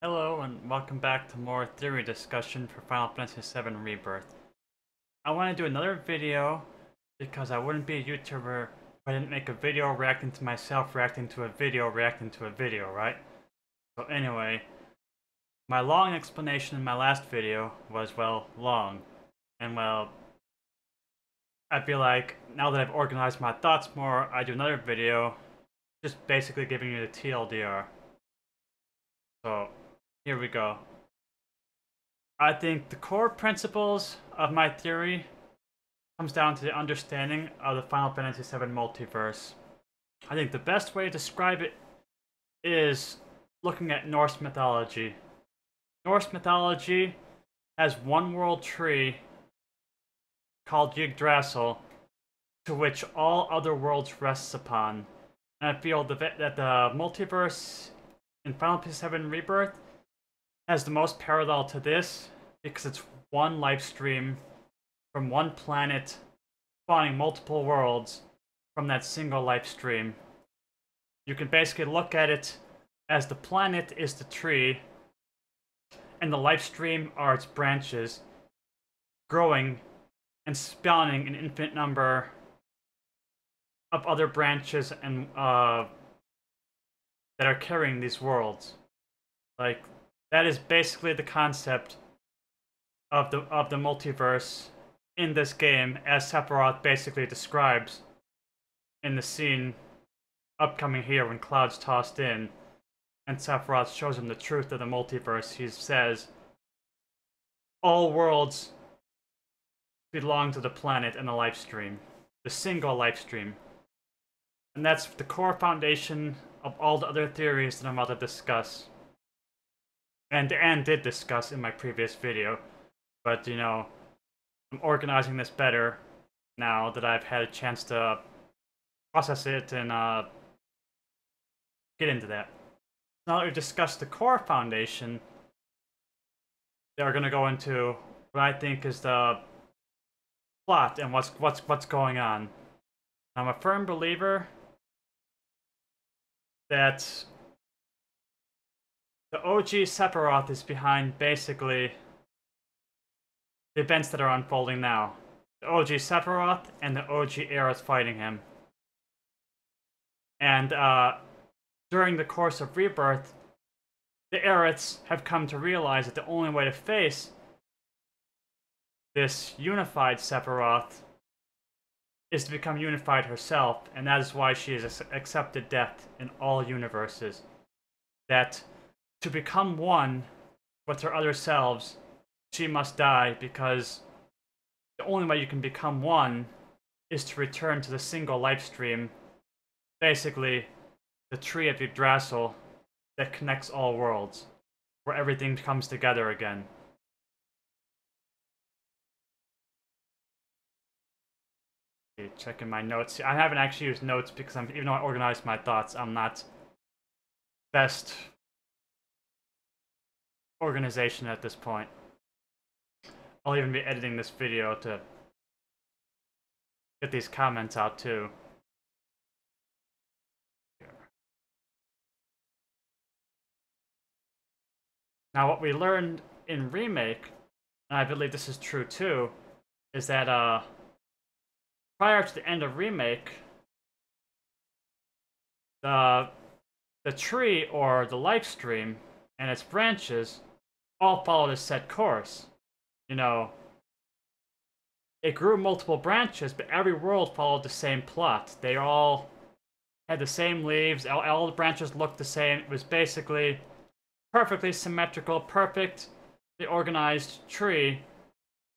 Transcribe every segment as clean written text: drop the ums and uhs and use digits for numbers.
Hello and welcome back to more theory discussion for Final Fantasy VII Rebirth. I want to do another video because I wouldn't be a YouTuber if I didn't make a video reacting to myself reacting to a video reacting to a video, right? So anyway, my long explanation in my last video was, well, long. And well, I feel like now that I've organized my thoughts more, I do another video just basically giving you the TLDR. So, here we go. I think the core principles of my theory comes down to the understanding of the Final Fantasy VII multiverse. I think the best way to describe it is looking at Norse mythology. Norse mythology has one world tree called Yggdrasil, to which all other worlds rests upon. And I feel that the multiverse in Final Fantasy VII Rebirth has the most parallel to this because it's one life stream from one planet spawning multiple worlds from that single life stream. You can basically look at it as the planet is the tree and the life stream are its branches growing and spawning an infinite number of other branches and that are carrying these worlds. Like, that is basically the concept of the multiverse in this game, as Sephiroth basically describes in the scene upcoming here when Cloud's tossed in, and Sephiroth shows him the truth of the multiverse. He says, all worlds belong to the planet and the life stream, the single life stream. And that's the core foundation of all the other theories that I'm about to discuss. And did discuss in my previous video. But, you know, I'm organizing this better now that I've had a chance to process it and get into that. Now that we've discussed the core foundation, they're going to go into what I think is the plot and what's going on. I'm a firm believer that the OG Sephiroth is behind basically the events that are unfolding now. The OG Sephiroth and the OG Aerith fighting him. And during the course of Rebirth, the Aeriths have come to realize that the only way to face this unified Sephiroth is to become unified herself, and that is why she has accepted death in all universes. That to become one with her other selves, she must die, because the only way you can become one is to return to the single life stream, basically the tree of Yggdrasil that connects all worlds, where everything comes together again. Checking my notes. I haven't actually used notes because even though I organized my thoughts, I'm not best organization at this point. I'll even be editing this video to get these comments out too. Now, what we learned in Remake, and I believe this is true too, is that prior to the end of Remake, the tree or the life stream and its branches all followed a set course. You know, it grew multiple branches, but every world followed the same plot. They all had the same leaves, all the branches looked the same. It was basically perfectly symmetrical, perfectly organized tree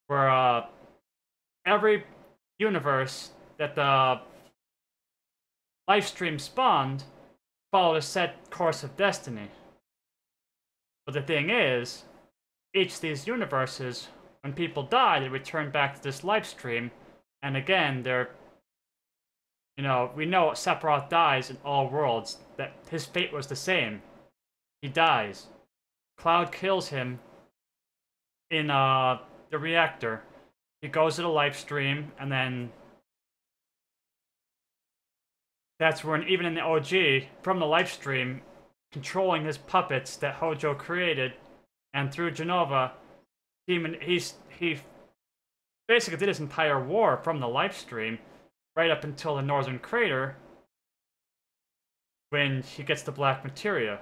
where every universe that the life stream spawned followed a set course of destiny. But the thing is, each of these universes, when people die, they return back to this life stream, and again, they're, you know, we know Sephiroth dies in all worlds, that his fate was the same. He dies. Cloud kills him in the reactor. He goes to the life stream, and then that's when, even in the OG, from the life stream, controlling his puppets that Hojo created, and through Genova, he basically did his entire war from the life stream, right up until the Northern Crater, when he gets the Black Materia.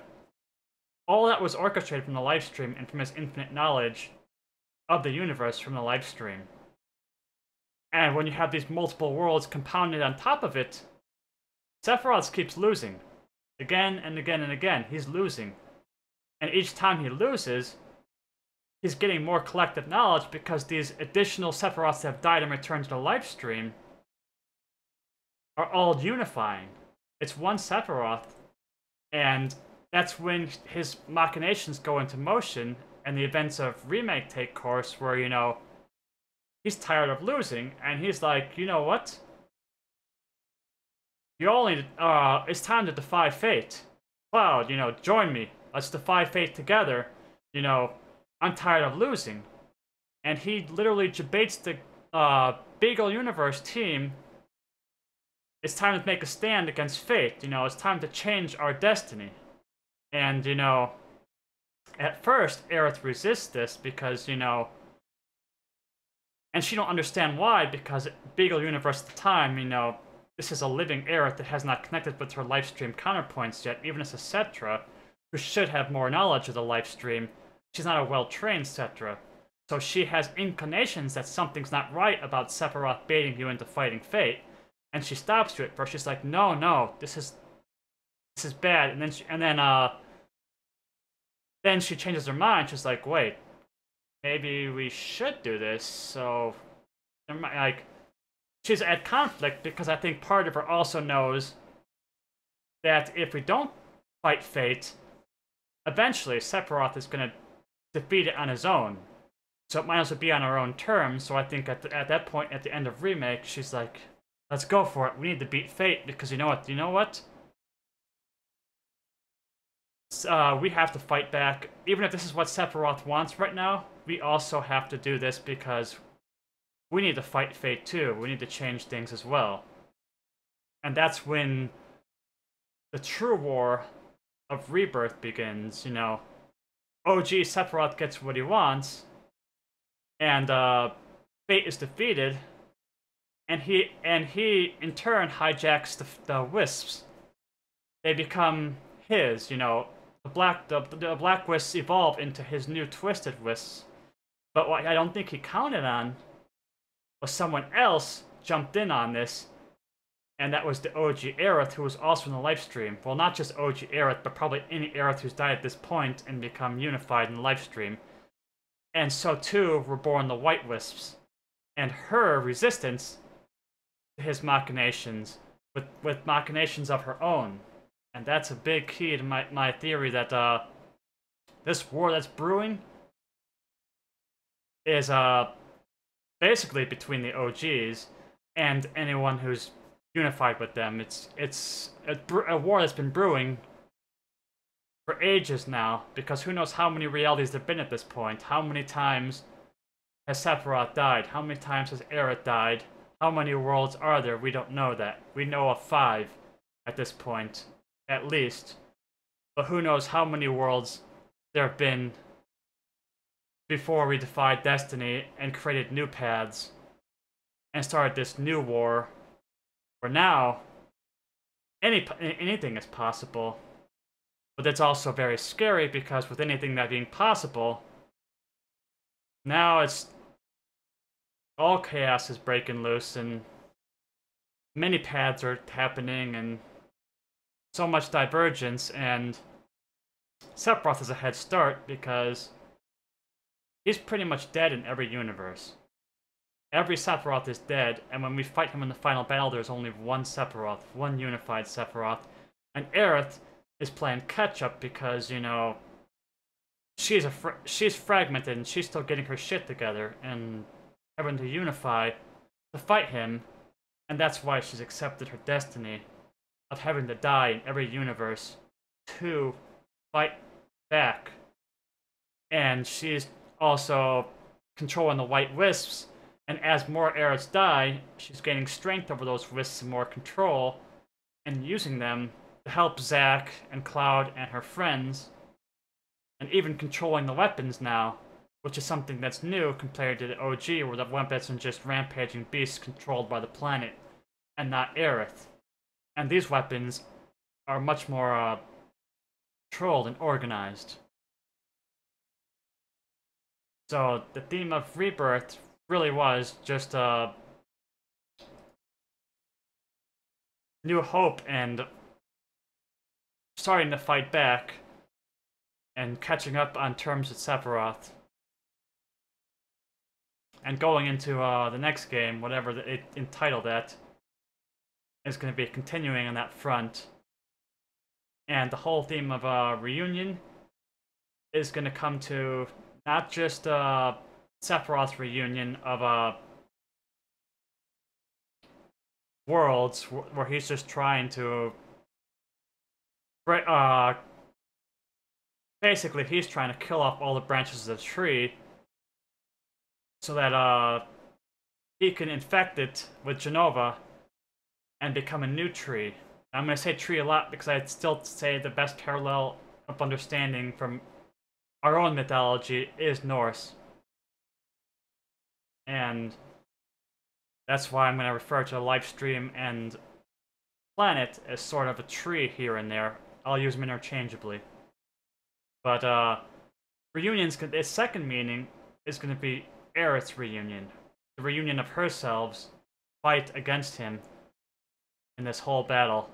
All that was orchestrated from the life stream and from his infinite knowledge of the universe from the life stream. And when you have these multiple worlds compounded on top of it, Sephiroth keeps losing. Again and again and again, he's losing. And each time he loses, he's getting more collective knowledge because these additional Sephiroths that have died and returned to the life stream are all unifying. It's one Sephiroth, and that's when his machinations go into motion and the events of Remake take course where, you know, he's tired of losing, and he's like, you know what? You all need, it's time to defy fate. Cloud, you know, join me. Let's defy fate together. You know, I'm tired of losing. And he literally debates the Beagle Universe team. It's time to make a stand against fate. You know, it's time to change our destiny. And, you know, at first, Aerith resists this because, you know, and she don't understand why, because Beagle Universe at the time, you know, this is a living Aerith that has not connected with her lifestream counterpoints yet, even as a Cetra, who should have more knowledge of the lifestream. She's not a well-trained Cetra. So she has inclinations that something's not right about Sephiroth baiting you into fighting fate. And she stops you at first. She's like, no, no, this is bad. And then she changes her mind. She's like, wait, maybe we should do this. So, like, she's at conflict because I think part of her also knows that if we don't fight fate, eventually Sephiroth is going to defeat it on his own. So it might as well be on our own terms. So I think at that point, at the end of Remake, she's like, let's go for it. We need to beat fate because you know what? You know what? We have to fight back. Even if this is what Sephiroth wants right now, we also have to do this because we need to fight fate too. We need to change things as well. And that's when the true war of Rebirth begins, you know. OG Sephiroth gets what he wants, and fate is defeated, and he in turn hijacks the wisps. They become his, you know. The black wisps evolve into his new twisted wisps. But what I don't think he counted on was someone else jumped in on this, and that was the OG Aerith, who was also in the life stream. Well, not just OG Aerith, but probably any Aerith who's died at this point and become unified in the life stream. And so too were born the White Wisps, and her resistance to his machinations, with machinations of her own. And that's a big key to my theory that this war that's brewing is basically between the OGs and anyone who's unified with them. It's a war that's been brewing for ages now, because who knows how many realities there have been at this point. How many times has Sephiroth died? How many times has Aerith died? How many worlds are there? We don't know that. We know of 5 at this point, at least. But who knows how many worlds there have been before we defied destiny and created new paths and started this new war, where now anything is possible. But that's also very scary, because with anything that being possible, now it's all chaos is breaking loose, and many paths are happening, and so much divergence, and Sephiroth has a head start because he's pretty much dead in every universe. Every Sephiroth is dead, and when we fight him in the final battle, there's only one Sephiroth, one unified Sephiroth. And Aerith is playing catch-up because, you know, she's fragmented and she's still getting her shit together and having to unify to fight him, and that's why she's accepted her destiny of having to die in every universe to fight back. And she's also controlling the White Wisps, and as more Aeriths die, she's gaining strength over those wisps and more control, and using them to help Zack and Cloud and her friends, and even controlling the weapons now, which is something that's new compared to the OG, where the weapons are just rampaging beasts controlled by the planet, and not Aerith. And these weapons are much more controlled and organized. So the theme of Rebirth really was just new hope and starting to fight back and catching up on terms with Sephiroth. And going into the next game, whatever it entitled that, is going to be continuing on that front. And the whole theme of reunion is going to come to not just Sephiroth's reunion of worlds where he's just trying to basically he's trying to kill off all the branches of the tree so that he can infect it with Genova and become a new tree. I'm going to say tree a lot because I'd still say the best parallel of understanding from our own mythology is Norse. And that's why I'm going to refer to Lifestream and Planet as sort of a tree here and there. I'll use them interchangeably. But its second meaning is going to be Aerith's reunion. The reunion of herselves fight against him in this whole battle.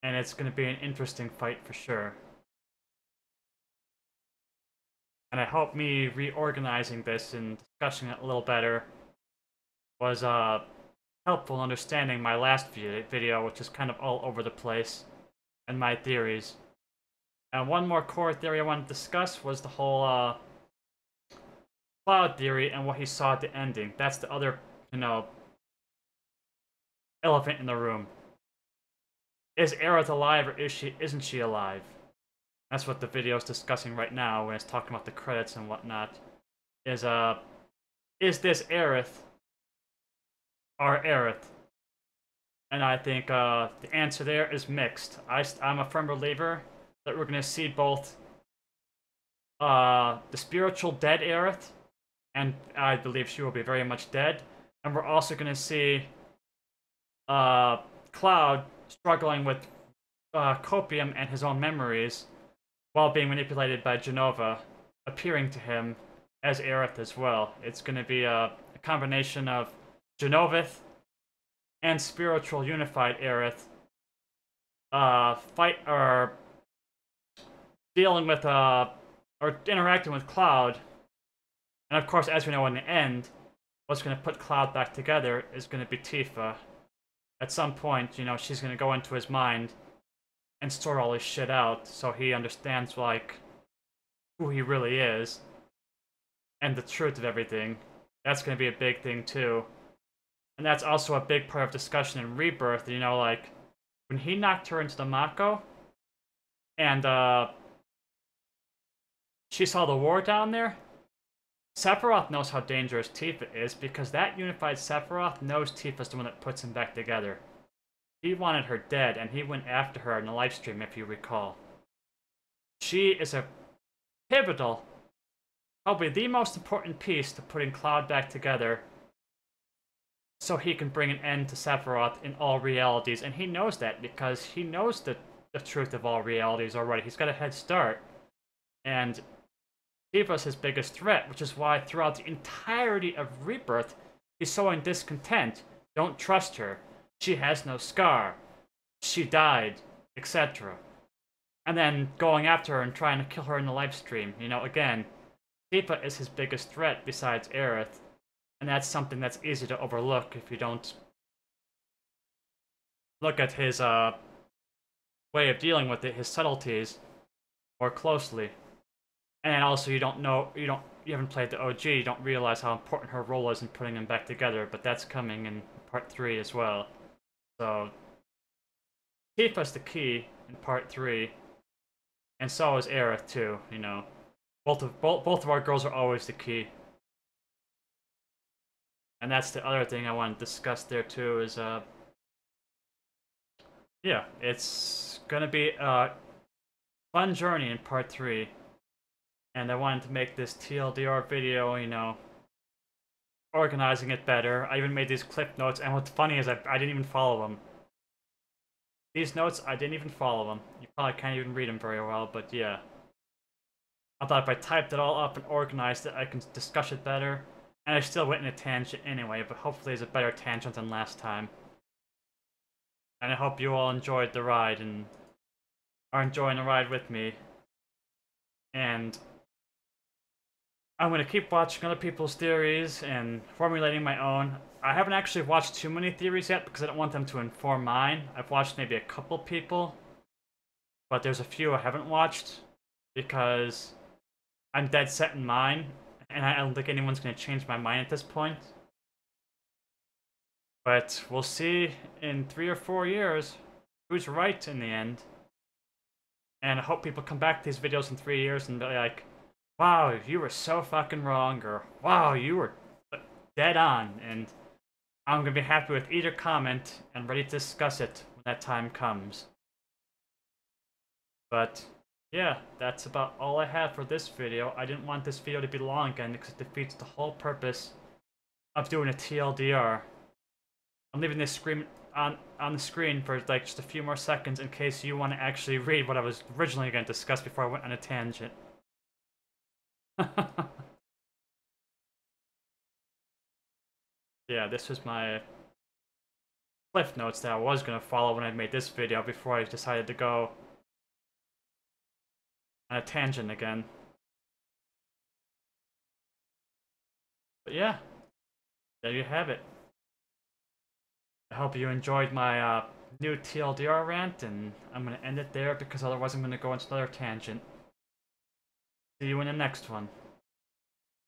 And it's going to be an interesting fight for sure. And I hope me reorganizing this and discussing it a little better was helpful in understanding my last video, which is kind of all over the place, and my theories. And one more core theory I wanted to discuss was the whole Cloud theory and what he saw at the ending. That's the other, elephant in the room. Is Aerith alive or isn't she alive? That's what the video is discussing right now when it's talking about the credits and whatnot. Is this Aerith or Aerith? And I think the answer there is mixed. I'm a firm believer that we're going to see both the spiritual dead Aerith, and I believe she will be very much dead, and we're also going to see Cloud struggling with copium and his own memories while being manipulated by Genova, appearing to him as Aerith as well. It's going to be a combination of Genovith and spiritual unified Aerith dealing with or interacting with Cloud. And of course, as we know in the end, what's going to put Cloud back together is going to be Tifa. At some point, she's going to go into his mind and sort all his shit out so he understands, like, who he really is and the truth of everything. That's going to be a big thing, too. And that's also a big part of discussion in Rebirth, like, when he knocked her into the Mako, and she saw the war down there, Sephiroth knows how dangerous Tifa is because that unified Sephiroth knows Tifa's the one that puts him back together. He wanted her dead, and he went after her in the livestream, if you recall. She is a pivotal, probably the most important piece to putting Cloud back together so he can bring an end to Sephiroth in all realities. And he knows that because he knows the truth of all realities already. He's got a head start. And Tifa's his biggest threat, which is why throughout the entirety of Rebirth, he's showing discontent. Don't trust her. She has no scar. She died, etc. And then going after her and trying to kill her in the livestream. Again, Tifa is his biggest threat besides Aerith. And that's something that's easy to overlook if you don't look at his way of dealing with it, his subtleties, more closely. And also, you haven't played the OG, you don't realize how important her role is in putting them back together, but that's coming in Part 3 as well. So, Tifa's the key in Part 3, and so is Aerith too, Both of our girls are always the key. And that's the other thing I want to discuss there too, is yeah, it's gonna be a fun journey in part 3. And I wanted to make this TLDR video, you know, organizing it better. I even made these clip notes, and what's funny is I didn't even follow them. These notes, I didn't even follow them. You probably can't even read them very well, but yeah. I thought if I typed it all up and organized it, I can discuss it better. And I still went in a tangent anyway, but hopefully it's a better tangent than last time. And I hope you all enjoyed the ride and are enjoying the ride with me. And I'm going to keep watching other people's theories and formulating my own. I haven't actually watched too many theories yet because I don't want them to inform mine. I've watched maybe a couple people, but there's a few I haven't watched because I'm dead set in mine, and I don't think anyone's going to change my mind at this point. But we'll see in 3 or 4 years who's right in the end. And I hope people come back to these videos in 3 years and be like, wow, you were so fucking wrong, or wow, you were dead on. And I'm going to be happy with either comment and ready to discuss it when that time comes. But yeah, that's about all I have for this video. I didn't want this video to be long again because it defeats the whole purpose of doing a TLDR. I'm leaving this screen on the screen for like just a few more seconds in case you want to actually read what I was originally going to discuss before I went on a tangent. Yeah, this was my cliff notes that I was going to follow when I made this video before I decided to go on a tangent again. But yeah, there you have it. I hope you enjoyed my new TLDR rant, and I'm going to end it there because otherwise I'm going to go into another tangent. See you in the next one.